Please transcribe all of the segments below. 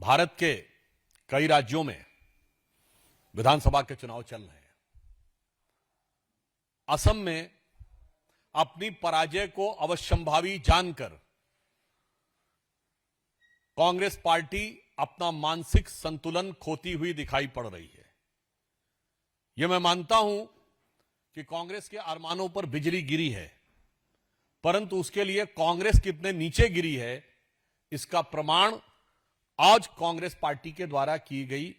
भारत के कई राज्यों में विधानसभा के चुनाव चल रहे हैं। असम में अपनी पराजय को अवश्यंभावी जानकर कांग्रेस पार्टी अपना मानसिक संतुलन खोती हुई दिखाई पड़ रही है। यह मैं मानता हूं कि कांग्रेस के अरमानों पर बिजली गिरी है, परंतु उसके लिए कांग्रेस कितने नीचे गिरी है इसका प्रमाण आज कांग्रेस पार्टी के द्वारा की गई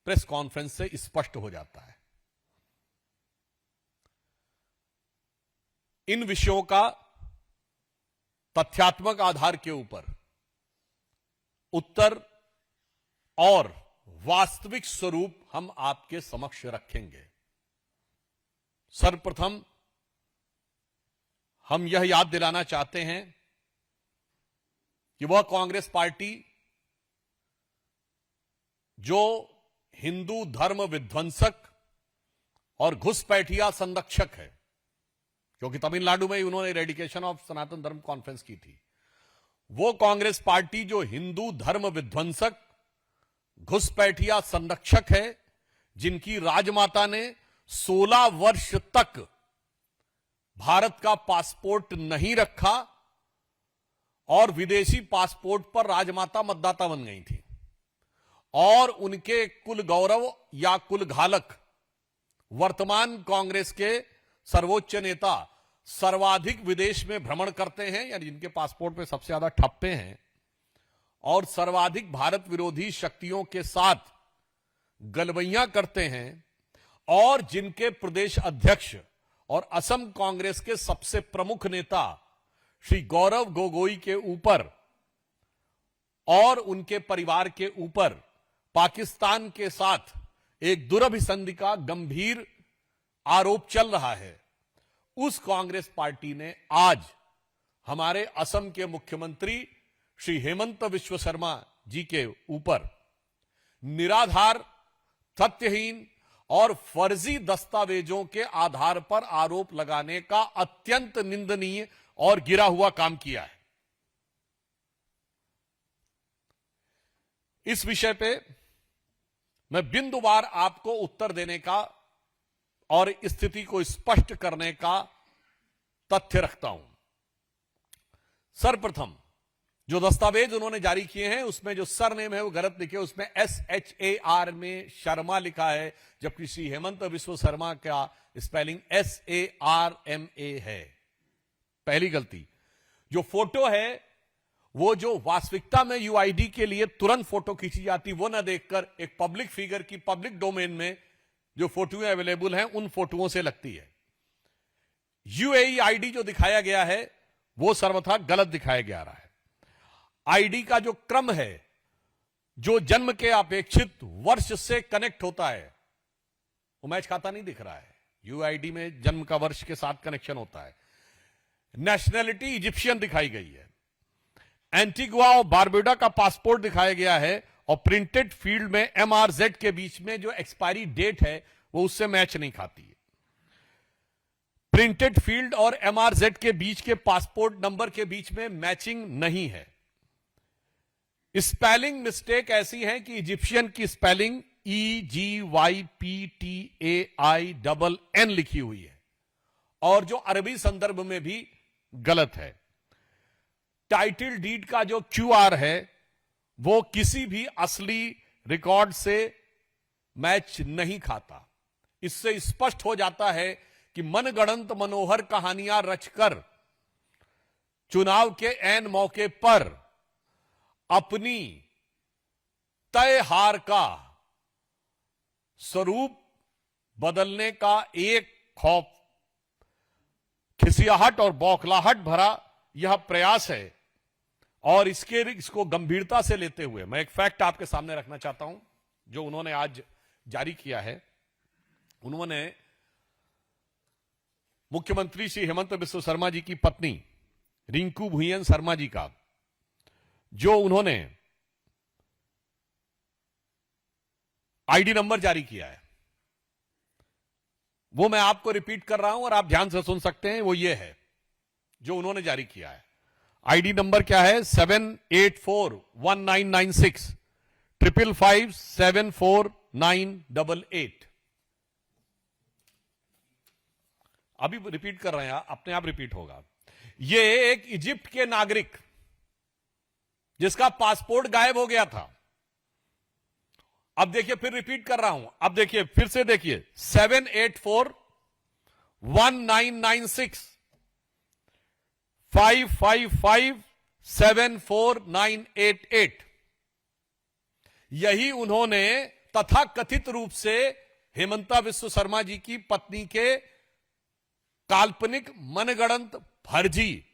प्रेस कॉन्फ्रेंस से स्पष्ट हो जाता है। इन विषयों का तथ्यात्मक आधार के ऊपर उत्तर और वास्तविक स्वरूप हम आपके समक्ष रखेंगे। सर्वप्रथम हम यह याद दिलाना चाहते हैं कि वह कांग्रेस पार्टी जो हिंदू धर्म विध्वंसक और घुसपैठिया संरक्षक है, क्योंकि तमिलनाडु में ही उन्होंने रेडिकेशन ऑफ सनातन धर्म कॉन्फ्रेंस की थी, वो कांग्रेस पार्टी जो हिंदू धर्म विध्वंसक घुसपैठिया संरक्षक है, जिनकी राजमाता ने 16 वर्ष तक भारत का पासपोर्ट नहीं रखा और विदेशी पासपोर्ट पर राजमाता मतदाता बन गई थी, और उनके कुल गौरव या कुल घालक वर्तमान कांग्रेस के सर्वोच्च नेता सर्वाधिक विदेश में भ्रमण करते हैं, यानी जिनके पासपोर्ट पे सबसे ज्यादा ठप्पे हैं, और सर्वाधिक भारत विरोधी शक्तियों के साथ गलबैयां करते हैं, और जिनके प्रदेश अध्यक्ष और असम कांग्रेस के सबसे प्रमुख नेता श्री गौरव गोगोई के ऊपर और उनके परिवार के ऊपर पाकिस्तान के साथ एक दुरभिसंधि का गंभीर आरोप चल रहा है, उस कांग्रेस पार्टी ने आज हमारे असम के मुख्यमंत्री श्री हेमंत बिस्वा शर्मा जी के ऊपर निराधार, तथ्यहीन और फर्जी दस्तावेजों के आधार पर आरोप लगाने का अत्यंत निंदनीय और गिरा हुआ काम किया है। इस विषय पे मैं बिंदुवार आपको उत्तर देने का और स्थिति को स्पष्ट करने का तथ्य रखता हूं। सर्वप्रथम जो दस्तावेज उन्होंने जारी किए हैं उसमें जो सरनेम है वो गलत लिखे, उसमें SHAR में शर्मा लिखा है, जबकि श्री हेमंत बिस्वा शर्मा का स्पेलिंग SARMA है। पहली गलती। जो फोटो है वो जो वास्तविकता में UID के लिए तुरंत फोटो खींची जाती वो ना देखकर एक पब्लिक फिगर की पब्लिक डोमेन में जो फोटोएं अवेलेबल हैं उन फोटोओं से लगती है। UAE ID जो दिखाया गया है वो सर्वथा गलत दिखाया जा रहा है। आईडी का जो क्रम है जो जन्म के अपेक्षित वर्ष से कनेक्ट होता है वो मैच खाता नहीं दिख रहा है। UID में जन्म का वर्ष के साथ कनेक्शन होता है। नेशनैलिटी इजिप्शियन दिखाई गई है। एंटीगुआ और बारबुडा का पासपोर्ट दिखाया गया है और प्रिंटेड फील्ड में MRZ के बीच में जो एक्सपायरी डेट है वो उससे मैच नहीं खाती है। प्रिंटेड फील्ड और MRZ के बीच के पासपोर्ट नंबर के बीच में मैचिंग नहीं है। स्पेलिंग मिस्टेक ऐसी है कि इजिप्शियन की स्पेलिंग EGYPTAINN लिखी हुई है और जो अरबी संदर्भ में भी गलत है। टाइटल डीड का जो QR है वो किसी भी असली रिकॉर्ड से मैच नहीं खाता। इससे स्पष्ट हो जाता है कि मनगढ़ंत मनोहर कहानियां रचकर चुनाव के ऐन मौके पर अपनी तय हार का स्वरूप बदलने का एक खौफ, खिसियाहट और बौखलाहट भरा यह प्रयास है, और इसको गंभीरता से लेते हुए मैं एक फैक्ट आपके सामने रखना चाहता हूं जो उन्होंने आज जारी किया है। उन्होंने मुख्यमंत्री श्री हेमंत बिस्वा शर्मा जी की पत्नी रिंकू भुयन शर्मा जी का जो उन्होंने आईडी नंबर जारी किया है वो मैं आपको रिपीट कर रहा हूं और आप ध्यान से सुन सकते हैं। वो ये है जो उन्होंने जारी किया है। आईडी नंबर क्या है? 7841996 555749888। अभी रिपीट कर रहे हैं, अपने आप रिपीट होगा। ये एक इजिप्ट के नागरिक जिसका पासपोर्ट गायब हो गया था। अब देखिए, फिर रिपीट कर रहा हूं, अब देखिए, फिर से देखिए, 7841996 555749888। यही उन्होंने तथाकथित रूप से हेमंता विश्व शर्मा जी की पत्नी के काल्पनिक मनगढ़ंत फर्जी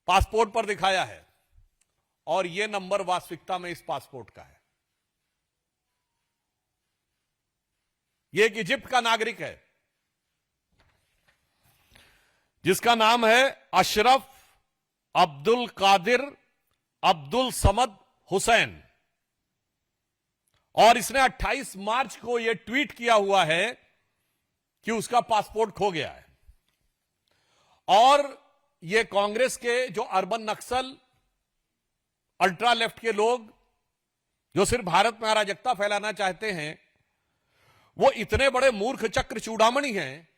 पासपोर्ट पर दिखाया है, और यह नंबर वास्तविकता में इस पासपोर्ट का है। यह एक इजिप्ट का नागरिक है जिसका नाम है अशरफ अब्दुल कादिर अब्दुल समद हुसैन, और इसने 28 मार्च को यह ट्वीट किया हुआ है कि उसका पासपोर्ट खो गया है। और यह कांग्रेस के जो अर्बन नक्सल अल्ट्रा लेफ्ट के लोग जो सिर्फ भारत में अराजकता फैलाना चाहते हैं, वो इतने बड़े मूर्ख चक्र चूड़ामणि हैं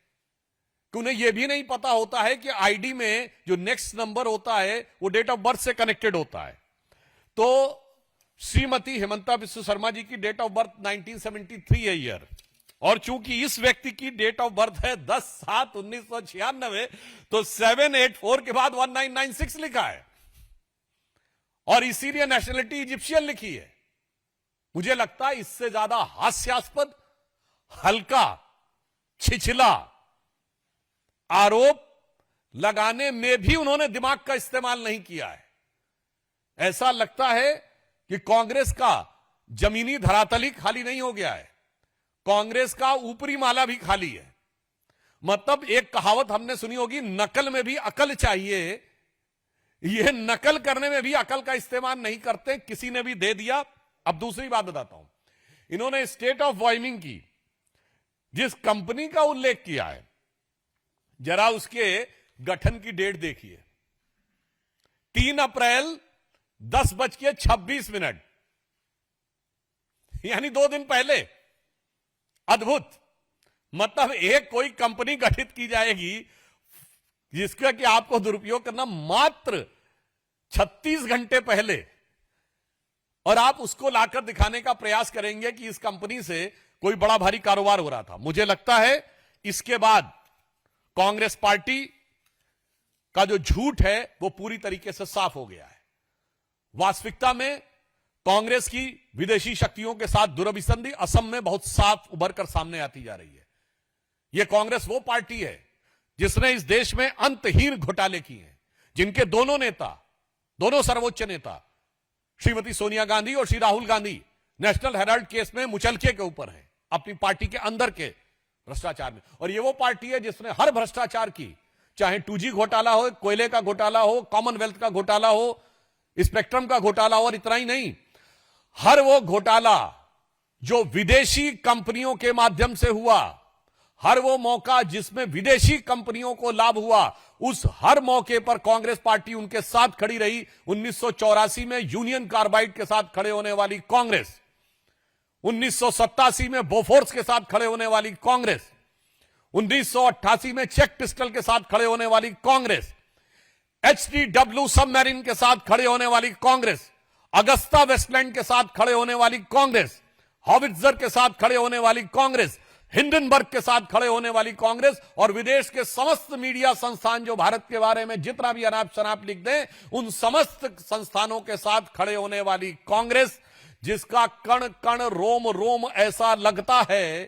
कि उन्हें यह भी नहीं पता होता है कि आईडी में जो नेक्स्ट नंबर होता है वो डेट ऑफ बर्थ से कनेक्टेड होता है। तो श्रीमती हेमंता विश्व शर्मा जी की डेट ऑफ बर्थ 1973 है ईयर, और चूंकि इस व्यक्ति की डेट ऑफ बर्थ है 10/7/1996, तो 784 के बाद 1996 लिखा है, और इसीलिए नेशनलिटी इजिप्शियन लिखी है। मुझे लगता है इससे ज्यादा हास्यास्पद, हल्का, छिछला आरोप लगाने में भी उन्होंने दिमाग का इस्तेमाल नहीं किया है। ऐसा लगता है कि कांग्रेस का जमीनी धरातल खाली नहीं हो गया है, कांग्रेस का ऊपरी माला भी खाली है। मतलब एक कहावत हमने सुनी होगी, नकल में भी अकल चाहिए। यह नकल करने में भी अकल का इस्तेमाल नहीं करते, किसी ने भी दे दिया। अब दूसरी बात बताता हूं, इन्होंने स्टेट ऑफ वाइमिंग की जिस कंपनी का उल्लेख किया है, जरा उसके गठन की डेट देखिए, 3 अप्रैल 10:26, यानी 2 दिन पहले। अद्भुत। मतलब एक कोई कंपनी गठित की जाएगी जिसका कि आपको दुरुपयोग करना मात्र 36 घंटे पहले, और आप उसको लाकर दिखाने का प्रयास करेंगे कि इस कंपनी से कोई बड़ा भारी कारोबार हो रहा था। मुझे लगता है इसके बाद कांग्रेस पार्टी का जो झूठ है वो पूरी तरीके से साफ हो गया है। वास्तविकता में कांग्रेस की विदेशी शक्तियों के साथ दुरभिसंधि असम में बहुत साफ उभर कर सामने आती जा रही है। यह कांग्रेस वो पार्टी है जिसने इस देश में अंतहीन घोटाले किए हैं, जिनके दोनों नेता, दोनों सर्वोच्च नेता श्रीमती सोनिया गांधी और Shri Rahul Gandhi national Herald case में मुचलके के ऊपर हैं अपनी पार्टी के अंदर के भ्रष्टाचार में। और यह वो पार्टी है जिसने हर भ्रष्टाचार की, चाहे 2G घोटाला हो, कोयले का घोटाला हो, कॉमनवेल्थ का घोटाला हो, स्पेक्ट्रम का घोटाला हो, और इतना ही नहीं, हर वो घोटाला जो विदेशी कंपनियों के माध्यम से हुआ, हर वो मौका जिसमें विदेशी कंपनियों को लाभ हुआ, उस हर मौके पर कांग्रेस पार्टी उनके साथ खड़ी रही। 1984 में यूनियन कार्बाइड के साथ खड़े होने वाली कांग्रेस, 1987 में बोफोर्स के साथ खड़े होने वाली कांग्रेस, 1988 में चेक पिस्टल के साथ खड़े होने वाली कांग्रेस, HTW सबमरीन के साथ खड़े होने वाली कांग्रेस, अगस्ता वेस्टलैंड के साथ खड़े होने वाली कांग्रेस, हॉविट्जर के साथ खड़े होने वाली कांग्रेस, हिंडनबर्ग के साथ खड़े होने वाली कांग्रेस, और विदेश के समस्त मीडिया संस्थान जो भारत के बारे में जितना भी अनाप शनाप लिख दें, उन समस्त संस्थानों के साथ खड़े होने वाली कांग्रेस, जिसका कण कण रोम रोम ऐसा लगता है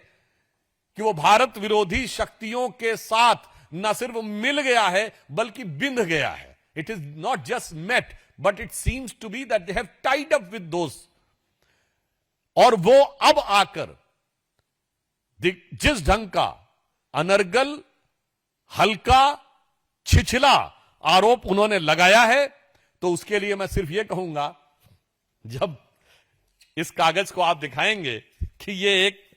कि वो भारत विरोधी शक्तियों के साथ न सिर्फ मिल गया है बल्कि बिंध गया है। It is not just met, but it seems to be that they have tied up with those. और वो अब आकर जिस ढंग का अनर्गल, हल्का, छिछला आरोप उन्होंने लगाया है, तो उसके लिए मैं सिर्फ यह कहूंगा, जब इस कागज को आप दिखाएंगे कि ये एक,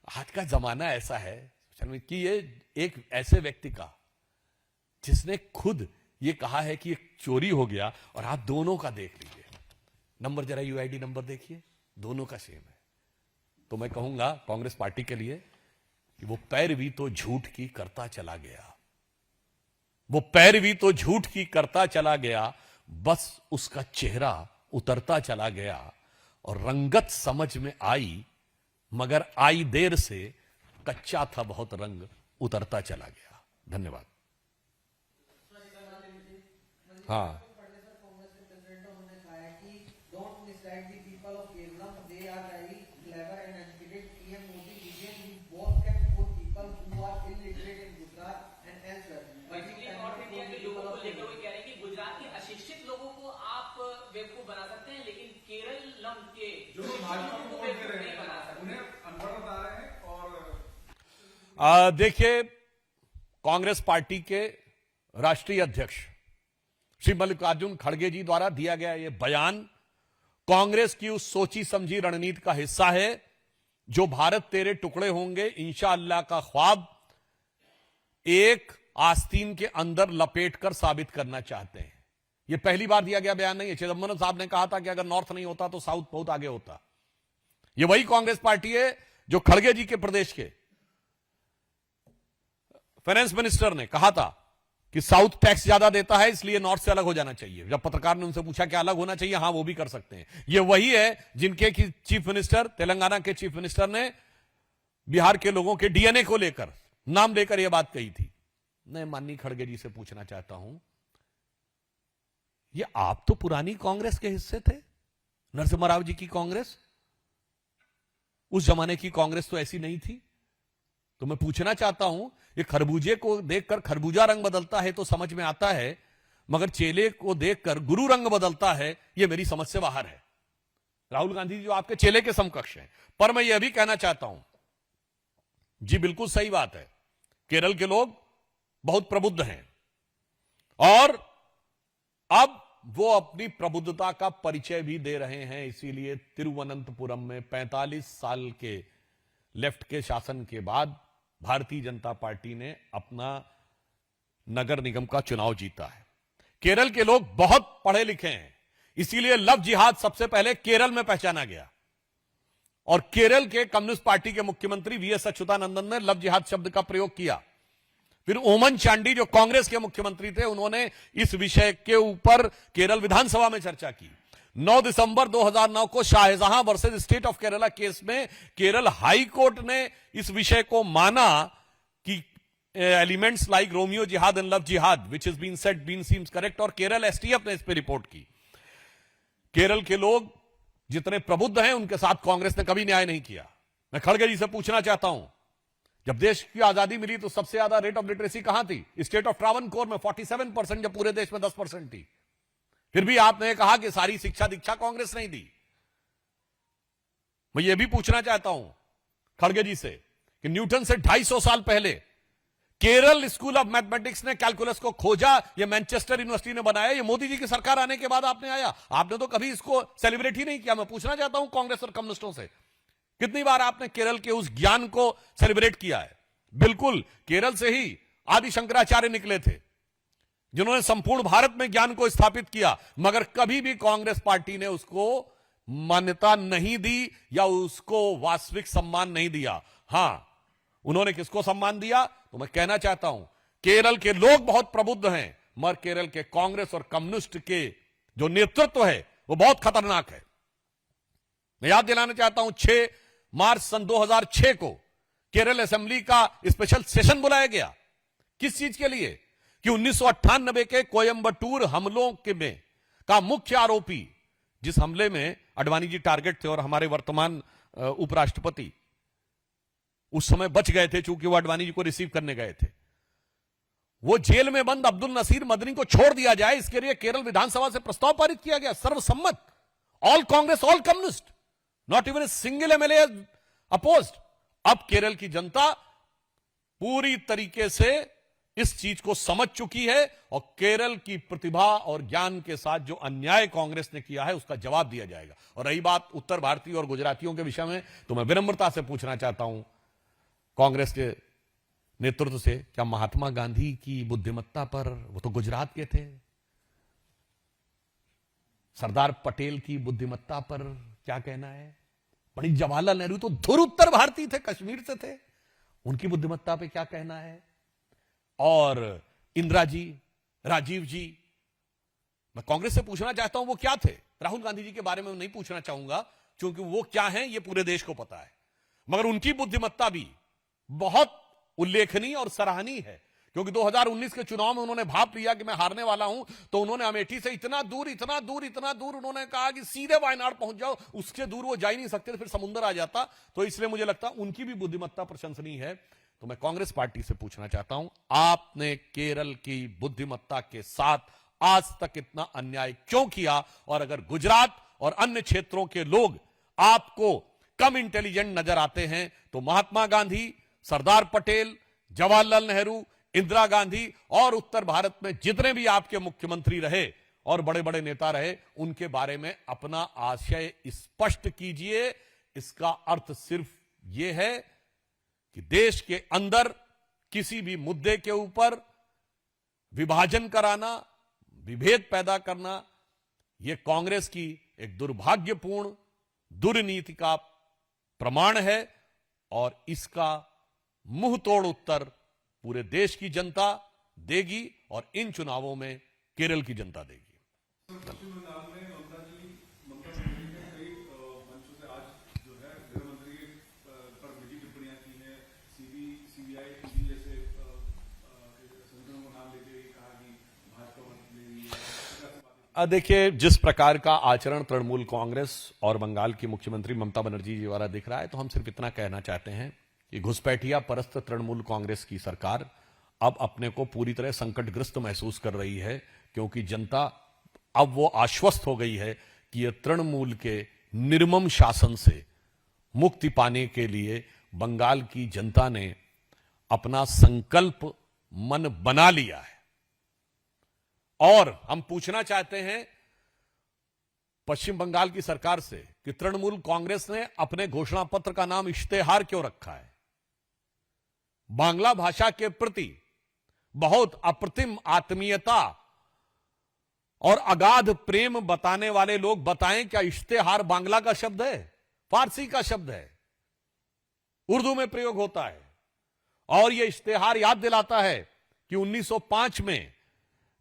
आज का जमाना ऐसा है कि ये एक ऐसे व्यक्ति का जिसने खुद ये कहा है कि एक चोरी हो गया, और आप दोनों का देख लीजिए, नंबर जरा यूआईडी नंबर देखिए, दोनों का सेम है। तो मैं कहूंगा कांग्रेस पार्टी के लिए कि वो पैरवी तो झूठ की करता चला गया, वो पैरवी तो झूठ की करता चला गया, बस उसका चेहरा उतरता चला गया और रंगत समझ में आई, मगर आई देर से, कच्चा था बहुत रंग उतरता चला गया। धन्यवाद। हाँ, अशिक्षित लोगों को आप बेवकूफ बना सकते हैं, लेकिन केरल के जो भाजपा को बेवकूफ नहीं बना सकते, उन्हें अनपढ़ बता रहे हैं। और देखिए, कांग्रेस पार्टी के राष्ट्रीय अध्यक्ष श्री मल्लिकार्जुन खड़गे जी द्वारा दिया गया यह बयान कांग्रेस की उस सोची समझी रणनीति का हिस्सा है जो भारत तेरे टुकड़े होंगे इंशाअल्लाह का ख्वाब एक आस्तीन के अंदर लपेटकर साबित करना चाहते हैं। यह पहली बार दिया गया बयान नहीं है। चिदंबरम साहब ने कहा था कि अगर नॉर्थ नहीं होता तो साउथ बहुत आगे होता। यह वही कांग्रेस पार्टी है जो खड़गे जी के प्रदेश के फाइनेंस मिनिस्टर ने कहा था कि साउथ टैक्स ज्यादा देता है, इसलिए नॉर्थ से अलग हो जाना चाहिए। जब पत्रकार ने उनसे पूछा कि अलग होना चाहिए, हां वो भी कर सकते हैं। यह वही है जिनके की चीफ मिनिस्टर, तेलंगाना के चीफ मिनिस्टर ने बिहार के लोगों के डीएनए को लेकर, नाम लेकर यह बात कही थी। मैं माननीय खड़गे जी से पूछना चाहता हूं, ये आप तो पुरानी कांग्रेस के हिस्से थे, नरसिम्हा राव जी की कांग्रेस। उस जमाने की कांग्रेस तो ऐसी नहीं थी। तो मैं पूछना चाहता हूं, ये खरबूजे को देखकर खरबूजा रंग बदलता है तो समझ में आता है, मगर चेले को देखकर गुरु रंग बदलता है, यह मेरी समझ से बाहर है। राहुल गांधी जी जो आपके चेले के समकक्ष हैं। पर मैं यह भी कहना चाहता हूं, जी बिल्कुल सही बात है, केरल के लोग बहुत प्रबुद्ध हैं और अब वो अपनी प्रबुद्धता का परिचय भी दे रहे हैं। इसीलिए तिरुवनंतपुरम में 45 साल के लेफ्ट के शासन के बाद भारतीय जनता पार्टी ने अपना नगर निगम का चुनाव जीता है। केरल के लोग बहुत पढ़े लिखे हैं, इसीलिए लव जिहाद सबसे पहले केरल में पहचाना गया और केरल के कम्युनिस्ट पार्टी के मुख्यमंत्री वीएस अच्युतानंदन ने लव जिहाद शब्द का प्रयोग किया। फिर ओमन चांडी जो कांग्रेस के मुख्यमंत्री थे, उन्होंने इस विषय के ऊपर केरल विधानसभा में चर्चा की। 9 दिसंबर 2009 को Shahjahan versus state of Kerala case में केरल हाई कोर्ट ने इस विषय को माना कि elements like Romeo jihad and love jihad which is been said been seems correct, और केरल एसटीएफ ने इस पर रिपोर्ट की। केरल के लोग जितने प्रबुद्ध हैं, उनके साथ कांग्रेस ने कभी न्याय नहीं किया। मैं खड़गे जी से पूछना चाहता हूं, जब देश की आजादी मिली तो सबसे ज्यादा रेट ऑफ लिटरेसी कहां थी? स्टेट ऑफ ट्रावनकोर में 47%, जब पूरे देश में 10% थी। फिर भी आपने कहा कि सारी शिक्षा दीक्षा कांग्रेस नहीं दी। मैं यह भी पूछना चाहता हूं खड़गे जी से कि न्यूटन से 250 साल पहले केरल स्कूल ऑफ मैथमेटिक्स ने कैलकुलस को खोजा, यह मैनचेस्टर यूनिवर्सिटी ने बनाया, यह मोदी जी की सरकार आने के बाद आपने आया। आपने तो कभी इसको सेलिब्रेट ही नहीं किया। मैं पूछना चाहता हूं कांग्रेस और कम्युनिस्टों से, कितनी बार आपने केरल के उस ज्ञान को सेलिब्रेट किया है? बिल्कुल, केरल से ही आदि शंकराचार्य निकले थे जिन्होंने संपूर्ण भारत में ज्ञान को स्थापित किया, मगर कभी भी कांग्रेस पार्टी ने उसको मान्यता नहीं दी या उसको वास्तविक सम्मान नहीं दिया। हां, उन्होंने किसको सम्मान दिया? तो मैं कहना चाहता हूं, केरल के लोग बहुत प्रबुद्ध हैं, मगर केरल के कांग्रेस और कम्युनिस्ट के जो नेतृत्व है वो बहुत खतरनाक है। मैं याद दिलाना चाहता हूं, 6 मार्च सन 2006 को केरल असेंबली का स्पेशल सेशन बुलाया गया। किस चीज के लिए? कि 1998 के कोयंबटूर हमलों के में का मुख्य आरोपी, जिस हमले में अडवाणी जी टारगेट थे और हमारे वर्तमान उपराष्ट्रपति उस समय बच गए थे चूंकि वो अडवाणी जी को रिसीव करने गए थे, वो जेल में बंद अब्दुल नसीर मदनी को छोड़ दिया जाए, इसके लिए केरल विधानसभा से प्रस्ताव पारित किया गया, सर्वसम्मत। All Congress, all communist, not even a single MLA opposed. अब केरल की जनता पूरी तरीके से इस चीज को समझ चुकी है और केरल की प्रतिभा और ज्ञान के साथ जो अन्याय कांग्रेस ने किया है उसका जवाब दिया जाएगा। और रही बात उत्तर भारतीय और गुजरातियों के विषय में, तो मैं विनम्रता से पूछना चाहता हूं कांग्रेस के नेतृत्व से, क्या महात्मा गांधी की बुद्धिमत्ता पर, वो तो गुजरात के थे, सरदार पटेल की बुद्धिमत्ता पर क्या कहना है? पंडित जवाहरलाल नेहरू तो धुर उत्तर भारतीय थे, कश्मीर से थे, उनकी बुद्धिमत्ता पे क्या कहना है? और इंदिरा जी, राजीव जी, मैं कांग्रेस से पूछना चाहता हूं वो क्या थे। राहुल गांधी जी के बारे में नहीं पूछना चाहूंगा क्योंकि वो क्या हैं ये पूरे देश को पता है, मगर उनकी बुद्धिमत्ता भी बहुत उल्लेखनीय और सराहनीय है। क्योंकि 2019 के चुनाव में उन्होंने भाप लिया कि मैं हारने वाला हूं, तो उन्होंने अमेठी से इतना दूर उन्होंने कहा कि सीधे वायनाड पहुंच जाओ, उसके दूर वो जा ही नहीं सकते, फिर समुद्र आ जाता। तो इसलिए मुझे लगता उनकी भी बुद्धिमत्ता प्रशंसनीय है। तो मैं कांग्रेस पार्टी से पूछना चाहता हूं, आपने केरल की बुद्धिमत्ता के साथ आज तक इतना अन्याय क्यों किया? और अगर गुजरात और अन्य क्षेत्रों के लोग आपको कम इंटेलिजेंट नजर आते हैं तो महात्मा गांधी, सरदार पटेल, जवाहरलाल नेहरू, इंदिरा गांधी और उत्तर भारत में जितने भी आपके मुख्यमंत्री रहे और बड़े बड़े नेता रहे, उनके बारे में अपना आशय स्पष्ट कीजिए। इसका अर्थ सिर्फ यह है कि देश के अंदर किसी भी मुद्दे के ऊपर विभाजन कराना, विभेद पैदा करना, यह कांग्रेस की एक दुर्भाग्यपूर्ण दुर्नीति का प्रमाण है और इसका मुंह तोड़ उत्तर पूरे देश की जनता देगी और इन चुनावों में केरल की जनता देगी। पश्चिम बंगाल में ममता बनर्जी ने कई मंचों से आज जो है गृह मंत्री पर निजी टिप्पणियां की हैं, सीबीआई ईडी जैसे संगठनों को नाम लेते हुए कहा कि भाजपा मत ले रही है। देखिए, जिस प्रकार का आचरण तृणमूल कांग्रेस और बंगाल की मुख्यमंत्री ममता बनर्जी जी द्वारा दिख रहा है, तो हम सिर्फ इतना कहना चाहते हैं कि घुसपैठिया परस्त तृणमूल कांग्रेस की सरकार अब अपने को पूरी तरह संकटग्रस्त महसूस कर रही है, क्योंकि जनता अब वो आश्वस्त हो गई है कि यह तृणमूल के निर्मम शासन से मुक्ति पाने के लिए बंगाल की जनता ने अपना संकल्प मन बना लिया है। और हम पूछना चाहते हैं पश्चिम बंगाल की सरकार से कि तृणमूल कांग्रेस ने अपने घोषणा पत्र का नाम इश्तेहार क्यों रखा है? बांग्ला भाषा के प्रति बहुत अप्रतिम आत्मीयता और अगाध प्रेम बताने वाले लोग बताएं, क्या इश्तेहार बांग्ला का शब्द है? फारसी का शब्द है, उर्दू में प्रयोग होता है। और यह इश्तेहार याद दिलाता है कि 1905 में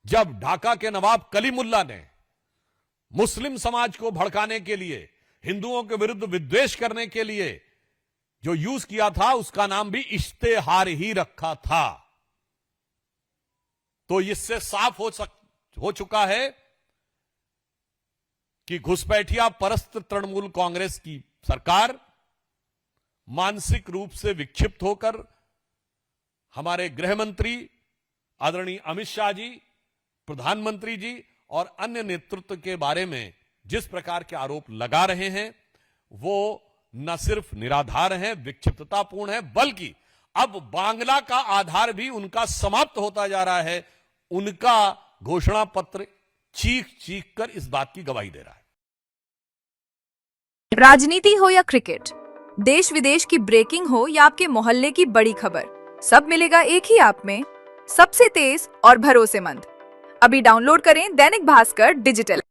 जब ढाका के नवाब कलीमुल्ला ने मुस्लिम समाज को भड़काने के लिए, हिंदुओं के विरुद्ध विद्वेष करने के लिए जो यूज किया था, उसका नाम भी इश्तेहार ही रखा था। तो इससे साफ हो चुका है कि घुसपैठिया परस्त तृणमूल कांग्रेस की सरकार मानसिक रूप से विक्षिप्त होकर हमारे गृह मंत्री आदरणीय अमित शाह जी, प्रधानमंत्री जी और अन्य नेतृत्व के बारे में जिस प्रकार के आरोप लगा रहे हैं, वो न सिर्फ निराधार हैं, विक्षिप्ततापूर्ण है, बल्कि अब बांग्ला का आधार भी उनका समाप्त होता जा रहा है। उनका घोषणा पत्र चीख चीख कर इस बात की गवाही दे रहा है। राजनीति हो या क्रिकेट, देश विदेश की ब्रेकिंग हो या आपके मोहल्ले की बड़ी खबर, सब मिलेगा एक ही ऐप में, सबसे तेज और भरोसेमंद। अभी डाउनलोड करें दैनिक भास्कर डिजिटल।